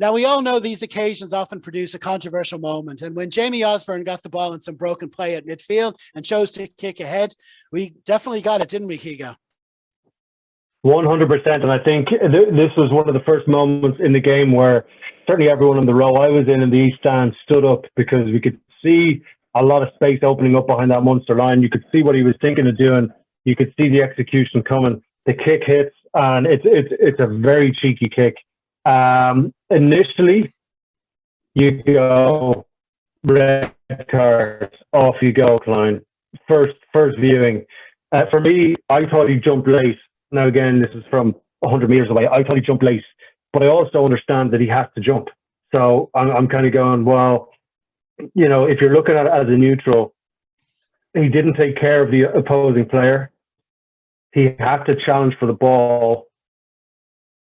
Now, we all know these occasions often produce a controversial moment. And when Jamie Osborne got the ball in some broken play at midfield and chose to kick ahead, we definitely got it, didn't we, Keego? 100%. And I think this was one of the first moments in the game where certainly everyone in the row I was in the East Stand stood up, because we could see a lot of space opening up behind that Munster line. You could see what he was thinking of doing. You could see the execution coming. The kick hits, and it's a very cheeky kick. Initially, you go red card, off you go, Kleyn. First viewing. For me, I thought he jumped late. Now, again, this is from 100 meters away. I thought he jumped late, but I also understand that he has to jump. So I'm kind of going, well, you know, if you're looking at it as a neutral, he didn't take care of the opposing player. He had to challenge for the ball,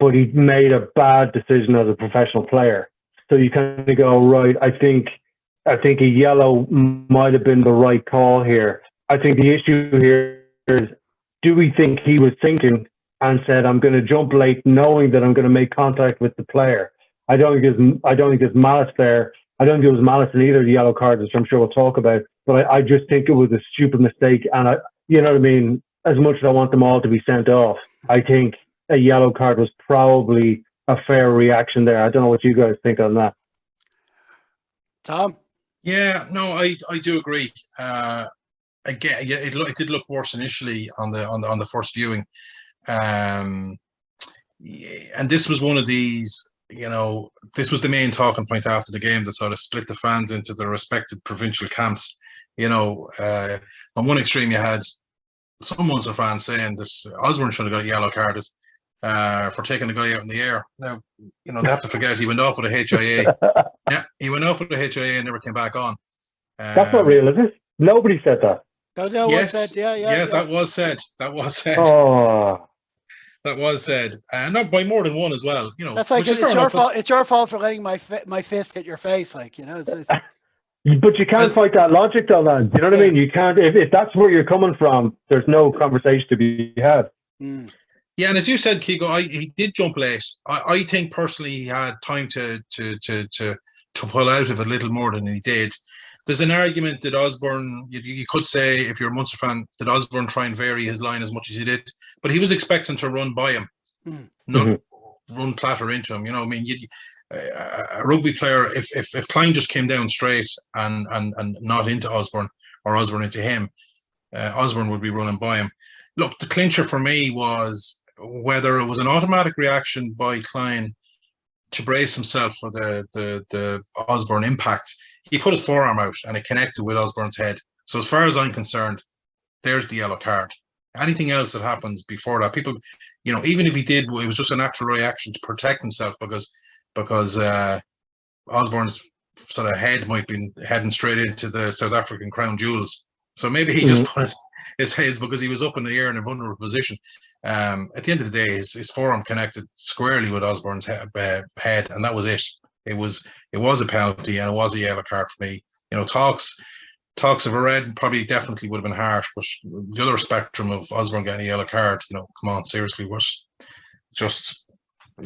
but he made a bad decision as a professional player. So you kind of go, right, I think a yellow might have been the right call here. I think the issue here is, do we think he was thinking and said, I'm going to jump late knowing that I'm going to make contact with the player? I don't think there's malice there. I don't think there was malice in either of the yellow cards, which I'm sure we'll talk about. But I just think it was a stupid mistake. And you know what I mean? As much as I want them all to be sent off, I think a yellow card was probably a fair reaction there. I don't know what you guys think on that. Tom? Yeah, no, I do agree. Again, yeah, it did look worse initially on the first viewing, and this was one of these. You know, this was the main talking point after the game that sort of split the fans into their respective provincial camps. You know, on one extreme you had some Munster fans saying that Osborne should have got a yellow carded for taking the guy out in the air. Now, you know, they have to forget he went off with a HIA. Yeah, he went off with a HIA and never came back on. That's not real, is it? Nobody said that. No, yes, was said. Yeah, that was said. That was said. Oh. That was said, and not by more than one as well. You know, that's like it's your fault. It's your fault for letting my fist hit your face. Like, you know, it's But you can't fight that logic, though, man. You know what I mean? You can't. If that's where you're coming from, there's no conversation to be had. Mm. Yeah, and as you said, Keego, he did jump late. I think personally he had time to pull out of it a little more than he did. There's an argument that Osborne, you could say, if you're a Munster fan, that Osborne try and vary his line as much as he did, but he was expecting to run by him, not run clatter into him. You know, I mean, a rugby player, if Kleyn just came down straight and not into Osborne or Osborne into him, Osborne would be running by him. Look, the clincher for me was whether it was an automatic reaction by Kleyn to brace himself for the Osborne impact. He put his forearm out and it connected with Osborne's head. So as far as I'm concerned, there's the yellow card. Anything else that happens before that, people, you know, even if he did, it was just a natural reaction to protect himself because Osborne's sort of head might be heading straight into the South African crown jewels. So maybe he just put his head because he was up in the air in a vulnerable position. At the end of the day, his forearm connected squarely with Osborne's head, and that was it. It was a penalty and it was a yellow card for me. You know, talks of a red probably definitely would have been harsh, but the other spectrum of Osborne getting a yellow card, you know, come on, seriously, was just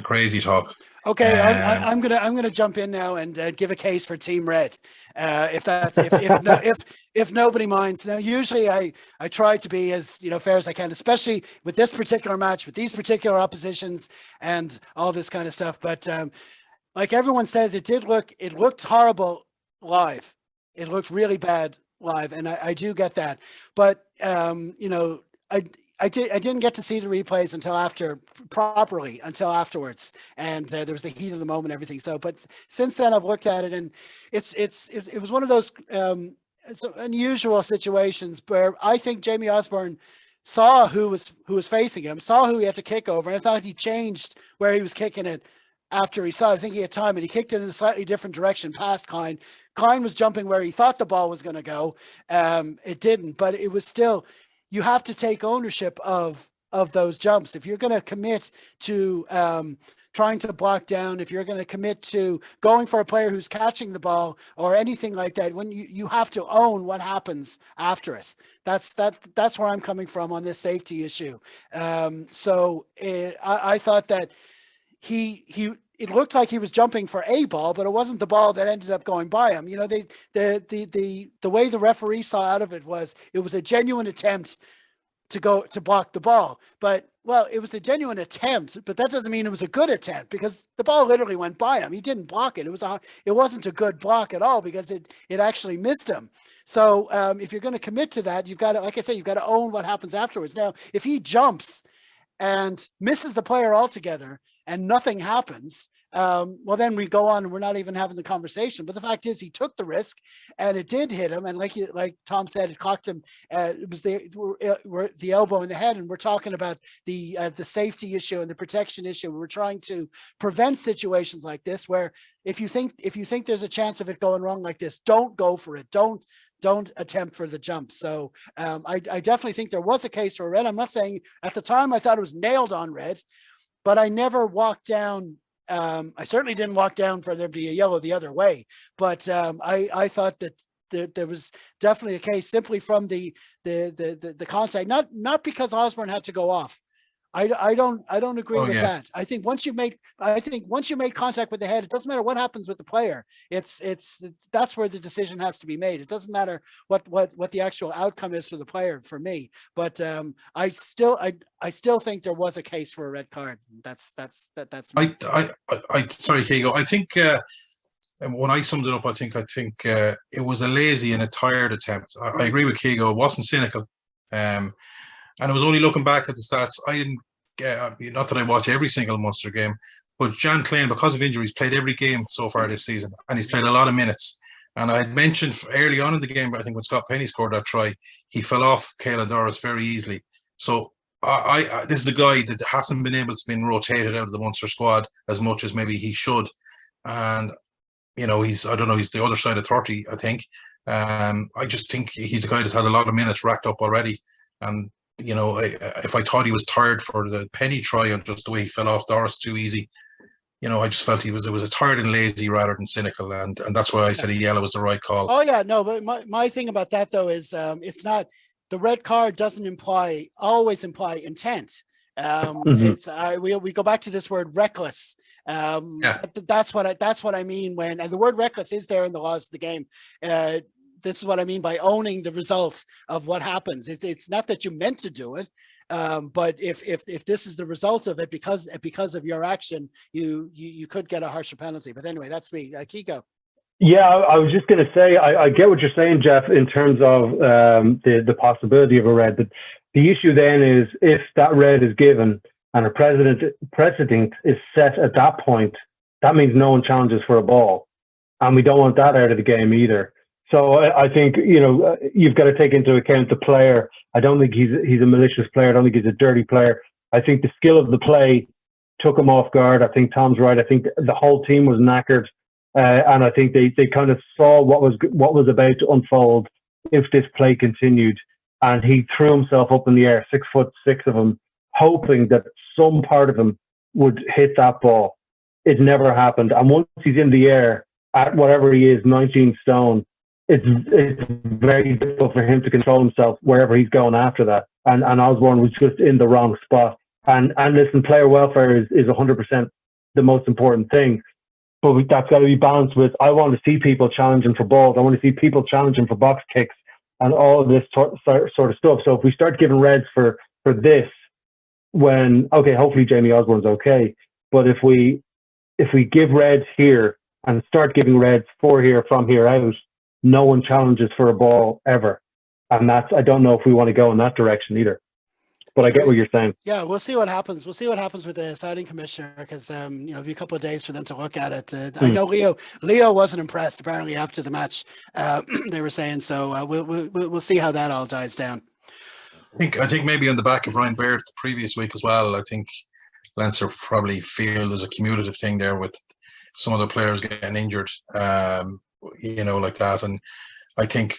crazy talk. Okay, I'm gonna jump in now and give a case for Team Red, if nobody minds. Now, usually I try to be as fair as I can, especially with this particular match, with these particular oppositions, and all this kind of stuff. But like everyone says, it looked horrible live. It looked really bad live, and I do get that. But I didn't get to see the replays until afterwards, and there was the heat of the moment, and everything. So, but since then I've looked at it, and it was one of those unusual situations where I think Jamie Osborne saw who was facing him, saw who he had to kick over, and I thought he changed where he was kicking it after he saw it. I think he had time, and he kicked it in a slightly different direction past Kleyn. Kleyn was jumping where he thought the ball was going to go. It didn't, but it was still. You have to take ownership of those jumps. If you're going to commit to trying to block down, if you're going to commit to going for a player who's catching the ball or anything like that, when you have to own what happens after it. That's where I'm coming from on this safety issue. I thought that he it looked like he was jumping for a ball, but it wasn't the ball that ended up going by him. You know, the way the referee saw out of it was a genuine attempt to block the ball. But, well, it was a genuine attempt, but that doesn't mean it was a good attempt, because the ball literally went by him. He didn't block it. It wasn't a good block at all, because it actually missed him. So if you're going to commit to that, you've got to, like I say, you've got to own what happens afterwards. Now, if he jumps and misses the player altogether and nothing happens, well, then we go on and we're not even having the conversation. But the fact is, he took the risk and it did hit him. And like Tom said, it clocked him. It was the elbow in the head. And we're talking about the safety issue and the protection issue. We're trying to prevent situations like this, where if you think there's a chance of it going wrong like this, don't go for it. Don't attempt for the jump. So I definitely think there was a case for red. I'm not saying at the time I thought it was nailed on red, but I never walked down. I certainly didn't walk down for there to be a yellow the other way. But I thought that there was definitely a case simply from the contact, not because Osborne had to go off. I don't agree with that. I think once you make contact with the head, it doesn't matter what happens with the player. That's where the decision has to be made. It doesn't matter what the actual outcome is for the player, for me. But I still think there was a case for a red card. That's sorry, Keego. I think when I summed it up, I think it was a lazy and a tired attempt. I agree with Keego. It wasn't cynical. And I was only looking back at the stats. I didn't not that I watch every single Munster game, but Jan Kleyn, because of injuries, played every game so far this season, and he's played a lot of minutes. And I had mentioned early on in the game, I think when Scott Penny scored that try, he fell off Keelan Doris very easily. So this is a guy that hasn't been able to be rotated out of the Munster squad as much as maybe he should. And, you know, he's the other side of 30, I think. I just think he's a guy that's had a lot of minutes racked up already. And, you know, if I thought he was tired for the Penny try and just the way he fell off Doris too easy, you know, I just felt it was a tired and lazy rather than cynical, and that's why I said a yellow was the right call. Oh yeah, no, but my thing about that though is it's not, the red card doesn't always imply intent. It's we go back to this word reckless. That's what I mean when, and the word reckless is there in the laws of the game. This is what I mean by owning the results of what happens. It's not that you meant to do it, but if this is the result of it because of your action, you could get a harsher penalty. But anyway, that's me. Keego. Yeah, I was just going to say, I get what you're saying, Jeff, in terms of the possibility of a red. But the issue then is if that red is given and a precedent is set at that point, that means no one challenges for a ball, and we don't want that out of the game either. So I think, you know, you've got to take into account the player. I don't think he's a malicious player. I don't think he's a dirty player. I think the skill of the play took him off guard. I think Tom's right. I think the whole team was knackered, and I think they kind of saw what was about to unfold if this play continued. And he threw himself up in the air, 6'6" of him, hoping that some part of him would hit that ball. It never happened. And once he's in the air at whatever he is, 19 stone, it's very difficult for him to control himself wherever he's going after that. And Osborne was just in the wrong spot. And listen, player welfare is 100% the most important thing. But that's got to be balanced with, I want to see people challenging for balls. I want to see people challenging for box kicks and all of this sort of stuff. So if we start giving reds for this, when, okay, hopefully Jamie Osborne's okay. But if we give reds here and start giving reds from here out, no one challenges for a ball ever. And I don't know if we want to go in that direction either. But I get what you're saying. Yeah, we'll see what happens. We'll see what happens with the deciding commissioner, because you know, it'll be a couple of days for them to look at it. I know Leo wasn't impressed apparently after the match. They were saying so. We'll see how that all dies down. I think maybe on the back of Ryan Baird the previous week as well. I think Leinster probably feel there's a cumulative thing there with some of the players getting injured. You know, like that. And I think,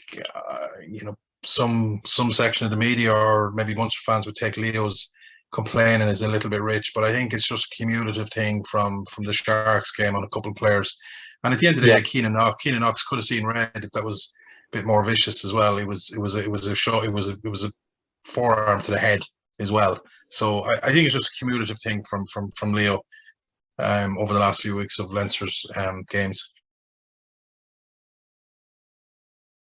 you know, some section of the media or maybe Munster fans would take Leo's complaining as a little bit rich, but I think it's just a cumulative thing from the Sharks game on a couple of players. And at the end of the day, Keenan Knox could have seen red if that was a bit more vicious as well. It was a forearm to the head as well. So I think it's just a cumulative thing from Leo. over the last few weeks of Leinster's games.